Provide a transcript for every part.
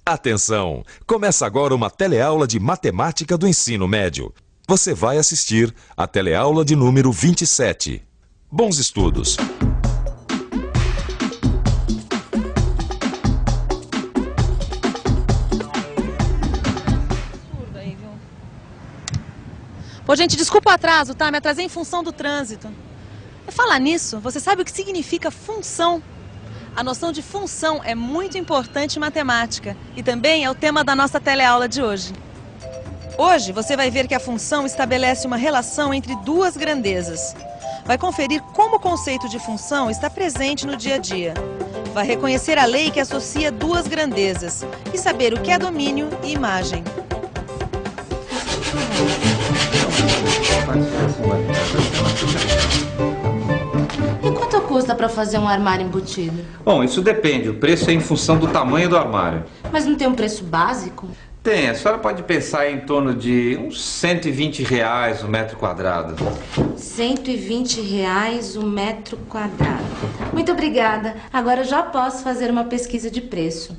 Atenção! Começa agora uma teleaula de matemática do ensino médio. Você vai assistir a teleaula de número 27. Bons estudos! Pô, gente, desculpa o atraso, tá? Me atrasei em função do trânsito. Falar nisso, você sabe o que significa função? A noção de função é muito importante em matemática e também é o tema da nossa teleaula de hoje. Hoje você vai ver que a função estabelece uma relação entre duas grandezas. Vai conferir como o conceito de função está presente no dia a dia. Vai reconhecer a lei que associa duas grandezas e saber o que é domínio e imagem. E quanto custa para fazer um armário embutido? Bom, isso depende. O preço é em função do tamanho do armário. Mas não tem um preço básico? Tem. A senhora pode pensar em torno de uns R$120 o metro quadrado. R$120 o metro quadrado. Muito obrigada. Agora eu já posso fazer uma pesquisa de preço.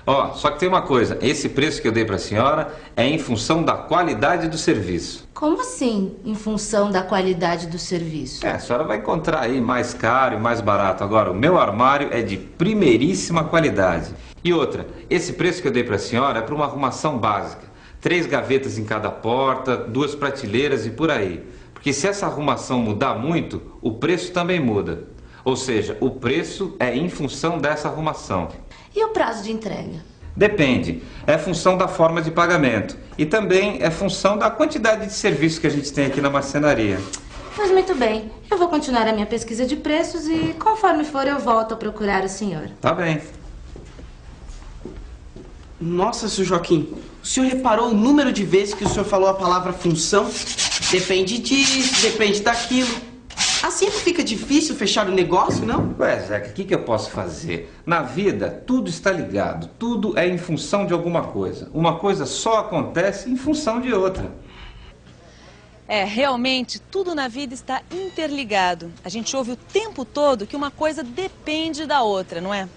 Ó, só que tem uma coisa. Esse preço que eu dei para a senhora é em função da qualidade do serviço. Como assim, em função da qualidade do serviço? A senhora vai encontrar aí mais caro e mais barato. Agora, o meu armário é de primeiríssima qualidade. E outra, esse preço que eu dei para a senhora é para uma arrumação básica. 3 gavetas em cada porta, 2 prateleiras e por aí. Porque se essa arrumação mudar muito, o preço também muda. Ou seja, o preço é em função dessa arrumação. E o prazo de entrega? Depende. É função da forma de pagamento. E também é função da quantidade de serviço que a gente tem aqui na marcenaria. Pois muito bem. Eu vou continuar a minha pesquisa de preços e, conforme for, eu volto a procurar o senhor. Tá bem. Nossa, seu Joaquim, o senhor reparou o número de vezes que o senhor falou a palavra função? Depende disso, depende daquilo. Assim não fica difícil fechar o negócio, não? Ué, Zeca, o que eu posso fazer? Na vida, tudo está ligado. Tudo é em função de alguma coisa. Uma coisa só acontece em função de outra. Realmente, tudo na vida está interligado. A gente ouve o tempo todo que uma coisa depende da outra, não é?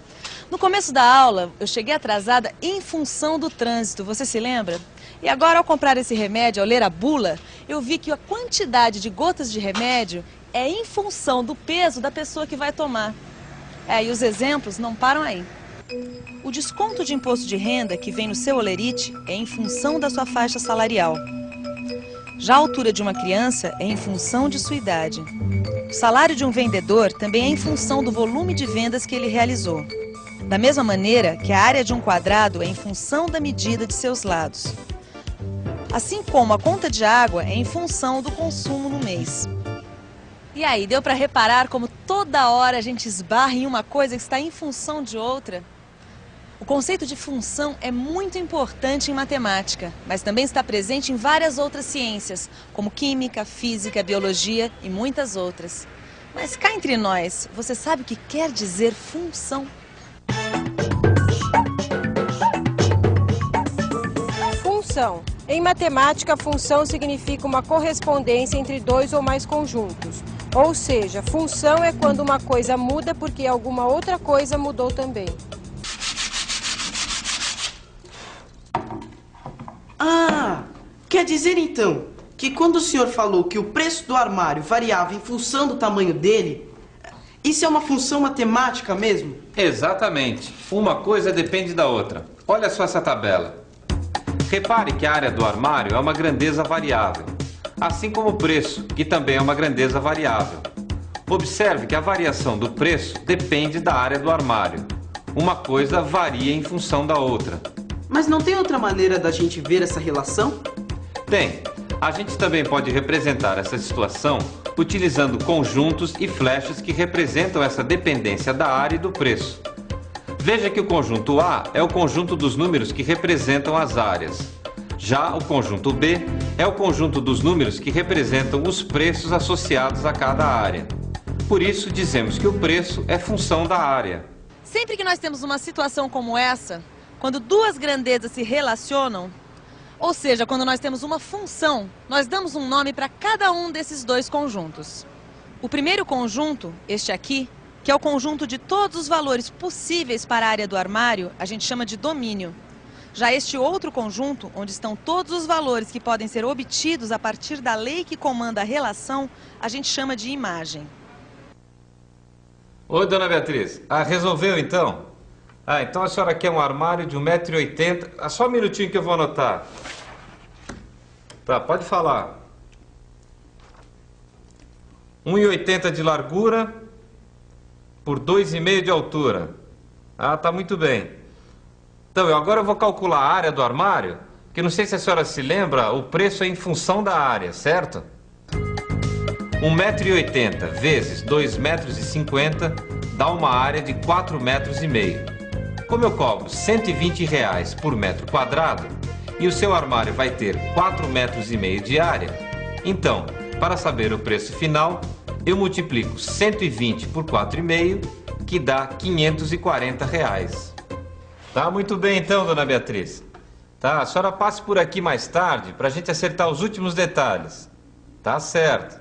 No começo da aula, eu cheguei atrasada em função do trânsito, você se lembra? E agora, ao comprar esse remédio, ao ler a bula, eu vi que a quantidade de gotas de remédio é em função do peso da pessoa que vai tomar. E os exemplos não param aí. O desconto de imposto de renda que vem no seu holerite é em função da sua faixa salarial. Já a altura de uma criança é em função de sua idade. O salário de um vendedor também é em função do volume de vendas que ele realizou. Da mesma maneira que a área de um quadrado é em função da medida de seus lados. Assim como a conta de água é em função do consumo no mês. E aí, deu para reparar como toda hora a gente esbarra em uma coisa que está em função de outra? O conceito de função é muito importante em matemática, mas também está presente em várias outras ciências, como química, física, biologia e muitas outras. Mas cá entre nós, você sabe o que quer dizer função? Função. Em matemática, função significa uma correspondência entre dois ou mais conjuntos. Ou seja, função é quando uma coisa muda porque alguma outra coisa mudou também. Ah, quer dizer então que quando o senhor falou que o preço do armário variava em função do tamanho dele, isso é uma função matemática mesmo? Exatamente. Uma coisa depende da outra. Olha só essa tabela. Repare que a área do armário é uma grandeza variável, assim como o preço, que também é uma grandeza variável. Observe que a variação do preço depende da área do armário. Uma coisa varia em função da outra. Mas não tem outra maneira da gente ver essa relação? Tem. A gente também pode representar essa situação utilizando conjuntos e flechas que representam essa dependência da área e do preço. Veja que o conjunto A é o conjunto dos números que representam as áreas. Já o conjunto B é o conjunto dos números que representam os preços associados a cada área. Por isso, dizemos que o preço é função da área. Sempre que nós temos uma situação como essa, quando duas grandezas se relacionam, Ou seja, quando nós temos uma função, nós damos um nome para cada um desses dois conjuntos. O primeiro conjunto, este aqui, que é o conjunto de todos os valores possíveis para a área do armário, a gente chama de domínio. Já este outro conjunto, onde estão todos os valores que podem ser obtidos a partir da lei que comanda a relação, a gente chama de imagem. Oi, dona Beatriz. Resolveu então? Então a senhora quer um armário de 1,80 m. Só um minutinho que eu vou anotar. Tá, pode falar. 1,80 m de largura por 2,5 m de altura. Tá muito bem. Então, agora eu vou calcular a área do armário, que não sei se a senhora se lembra, o preço é em função da área, certo? 1,80 m vezes 2,50 m dá uma área de 4,5 m. Como eu cobro R$120 por metro quadrado e o seu armário vai ter 4,5 m de área, então, para saber o preço final, eu multiplico 120 por 4,5, que dá R$540. Tá muito bem então, dona Beatriz. Tá, a senhora passe por aqui mais tarde para a gente acertar os últimos detalhes. Tá certo.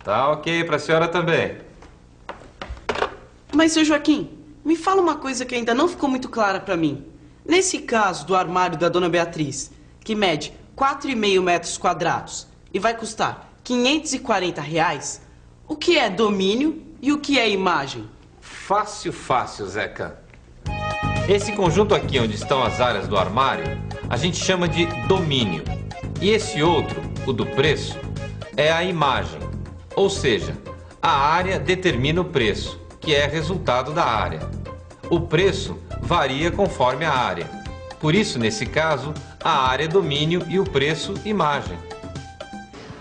Tá ok para a senhora também. Mas, seu Joaquim, me fala uma coisa que ainda não ficou muito clara para mim. Nesse caso do armário da dona Beatriz, que mede 4,5 metros quadrados e vai custar R$540, o que é domínio e o que é imagem? Fácil, fácil, Zeca. Esse conjunto aqui onde estão as áreas do armário, a gente chama de domínio. E esse outro, o do preço, é a imagem. Ou seja, a área determina o preço, que é resultado da área. O preço varia conforme a área. Por isso, nesse caso, a área é domínio e o preço, imagem.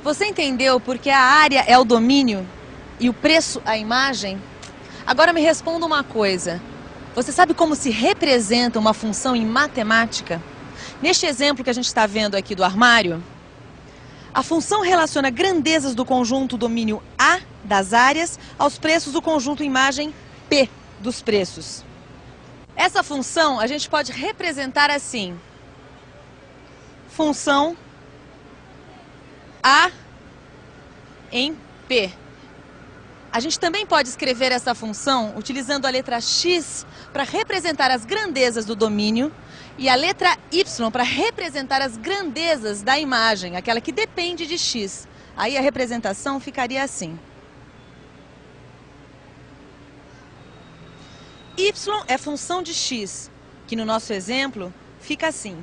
Você entendeu porque a área é o domínio e o preço a imagem? Agora me responda uma coisa. Você sabe como se representa uma função em matemática? Neste exemplo que a gente está vendo aqui do armário, a função relaciona grandezas do conjunto domínio A das áreas aos preços do conjunto imagem P dos preços. Essa função a gente pode representar assim. Função A em P. A gente também pode escrever essa função utilizando a letra X para representar as grandezas do domínio e a letra Y para representar as grandezas da imagem, aquela que depende de X. Aí a representação ficaria assim. Y é função de X, que no nosso exemplo fica assim.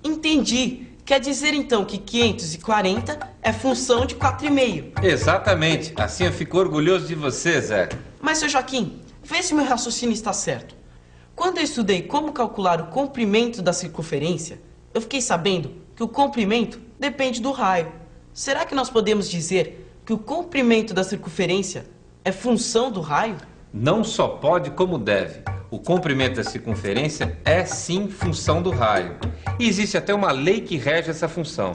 Entendi. Quer dizer então que 540 é função de 4,5. Exatamente. Assim eu fico orgulhoso de você, Zé. Mas, seu Joaquim, vê se meu raciocínio está certo. Quando eu estudei como calcular o comprimento da circunferência, eu fiquei sabendo que o comprimento depende do raio. Será que nós podemos dizer que o comprimento da circunferência é função do raio? Não só pode, como deve. O comprimento da circunferência é sim função do raio. E existe até uma lei que rege essa função.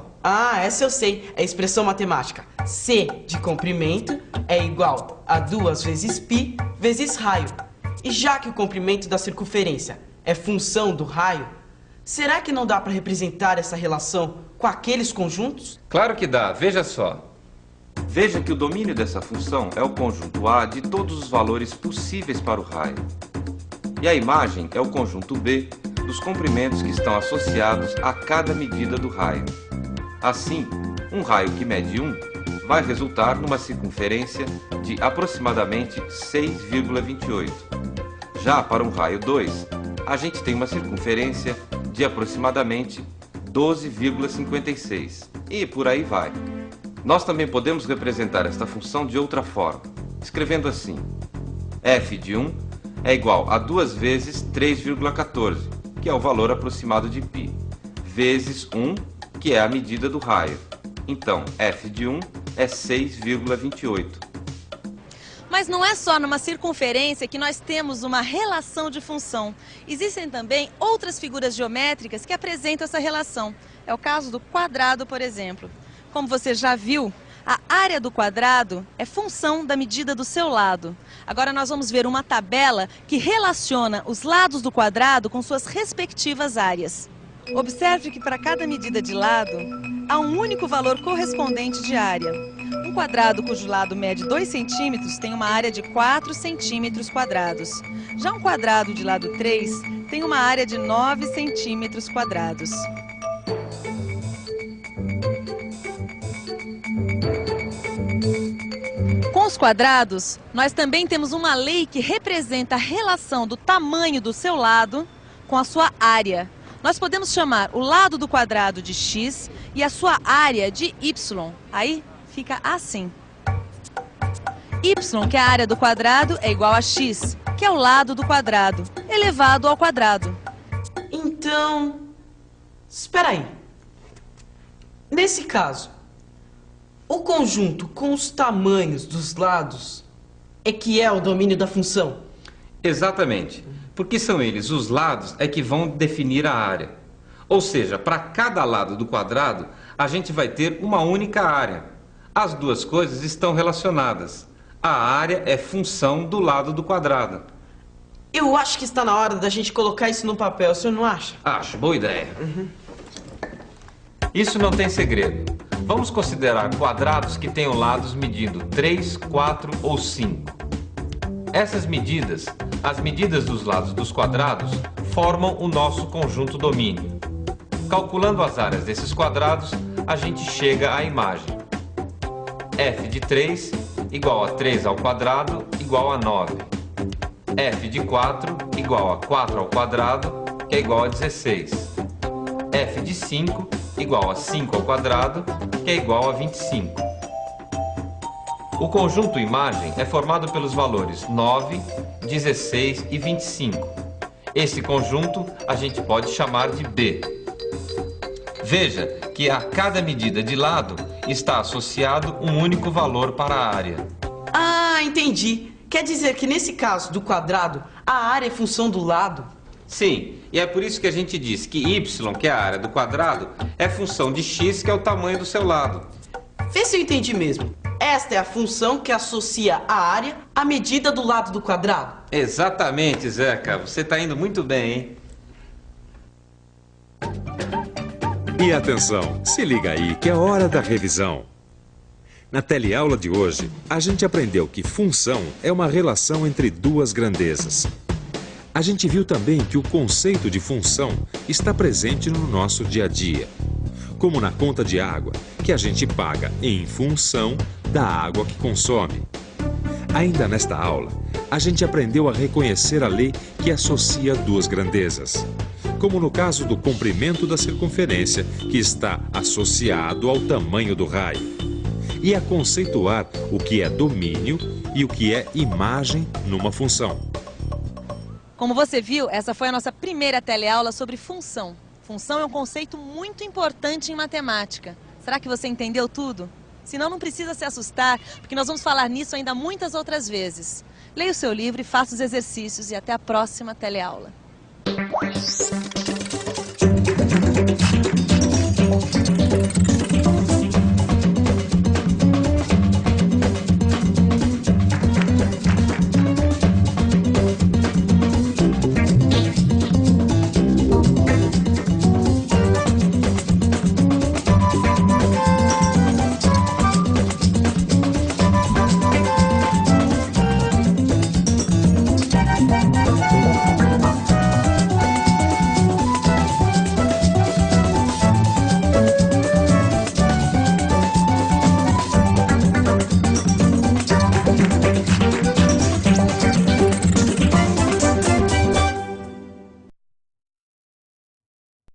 Essa eu sei. É a expressão matemática. C de comprimento é igual a 2 vezes π vezes raio. E já que o comprimento da circunferência é função do raio, será que não dá para representar essa relação com aqueles conjuntos? Claro que dá. Veja só. Veja que o domínio dessa função é o conjunto A de todos os valores possíveis para o raio. E a imagem é o conjunto B dos comprimentos que estão associados a cada medida do raio. Assim, um raio que mede 1 vai resultar numa circunferência de aproximadamente 6,28. Já para um raio 2, a gente tem uma circunferência de aproximadamente 12,56. E por aí vai. Nós também podemos representar esta função de outra forma, escrevendo assim: f de 1 é igual a 2 vezes 3,14, que é o valor aproximado de π, vezes 1, que é a medida do raio. Então, f de 1 é 6,28. Mas não é só numa circunferência que nós temos uma relação de função. Existem também outras figuras geométricas que apresentam essa relação. É o caso do quadrado, por exemplo. Como você já viu, A área do quadrado é função da medida do seu lado. Agora nós vamos ver uma tabela que relaciona os lados do quadrado com suas respectivas áreas. Observe que para cada medida de lado, há um único valor correspondente de área. Um quadrado cujo lado mede 2 centímetros tem uma área de 4 centímetros quadrados. Já um quadrado de lado 3 tem uma área de 9 centímetros quadrados. Com os quadrados, nós também temos uma lei que representa a relação do tamanho do seu lado com a sua área. Nós podemos chamar o lado do quadrado de x e a sua área de y. Aí fica assim. Y, que é a área do quadrado, é igual a x, que é o lado do quadrado, elevado ao quadrado. Então, espera aí. Nesse caso, o conjunto com os tamanhos dos lados é que é o domínio da função. Exatamente, porque são eles, os lados, é que vão definir a área. Ou seja, para cada lado do quadrado, a gente vai ter uma única área. As duas coisas estão relacionadas. A área é função do lado do quadrado. Eu acho que está na hora da gente colocar isso no papel, o senhor não acha? Acho, boa ideia. Isso não tem segredo. Vamos considerar quadrados que tenham lados medindo 3, 4 ou 5. Essas medidas, as medidas dos lados dos quadrados, formam o nosso conjunto domínio. Calculando as áreas desses quadrados, a gente chega à imagem. F de 3 igual a 3 ao quadrado igual a 9. F de 4 igual a 4 ao quadrado, que é igual a 16. F de 5 igual a 5 ao quadrado, que é igual a 25. O conjunto imagem é formado pelos valores 9, 16 e 25. Esse conjunto a gente pode chamar de B. Veja que a cada medida de lado está associado um único valor para a área. Ah, entendi. Quer dizer que nesse caso do quadrado, a área é função do lado? Sim, e é por isso que a gente diz que y, que é a área do quadrado, é função de x, que é o tamanho do seu lado. Vê se eu entendi mesmo. Esta é a função que associa a área à medida do lado do quadrado. Exatamente, Zeca. Você está indo muito bem, hein? E atenção, se liga aí que é hora da revisão. Na teleaula de hoje, a gente aprendeu que função é uma relação entre duas grandezas. A gente viu também que o conceito de função está presente no nosso dia a dia, como na conta de água, que a gente paga em função da água que consome. Ainda nesta aula, a gente aprendeu a reconhecer a lei que associa duas grandezas, como no caso do comprimento da circunferência, que está associado ao tamanho do raio, e a conceituar o que é domínio e o que é imagem numa função. Como você viu, essa foi a nossa primeira teleaula sobre função. Função é um conceito muito importante em matemática. Será que você entendeu tudo? Senão não precisa se assustar, porque nós vamos falar nisso ainda muitas outras vezes. Leia o seu livro e faça os exercícios e até a próxima teleaula.